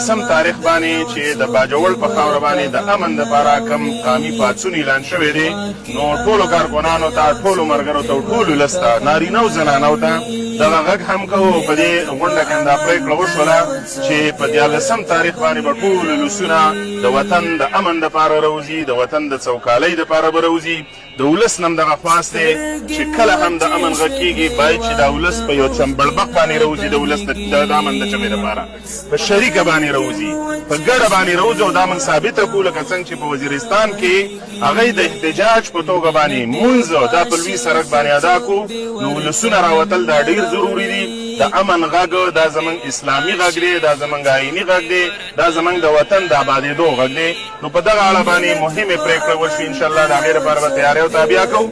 14 تاریخ باندې چې د باجوړ په خاوره باندې د امن دپاره کم قامي پاڅون اعلان شوی دی نو ټولو کارکونانو ته ټولو ملګرو ته ټولو ولس ته نارینه او زنانو ته دغه غږ هم کوو په دې غونډه کې همدا پرېکړه وشوله چې په 14 تاریخ باندې به ټول ولسونه د وطن د امن دپاره راوځي د وطن د څوکالۍ دپاره به راوځي د ولس نه هم دغه خواست دی چې کله هم د امن غږ کېږي باید چې دا ولس په یو چمبړبق باندې راوځي د ولس د امن د چغې دپاره په شریکه باندې راوځي په ګډه باندې راوځي او دا موږ ثابته کړو لکه څنګه چې په وزیرستان کې هغوی د احتجاج په توګه باندې مونځ دا په لوی سړک باندې ادا کړو نو ولسونه راوتل دا ډېر ضروري دي د امن غږ دا زموږ اسلامي غږ دی دا زموږ آیني غږ دی دا زموږ د وطن د آبادېدو غږ دی نو په دغه اړه باندې مهمې پرېکړې وشوې انشاءالله د هغې لپاره به تیاری او تابیا کوو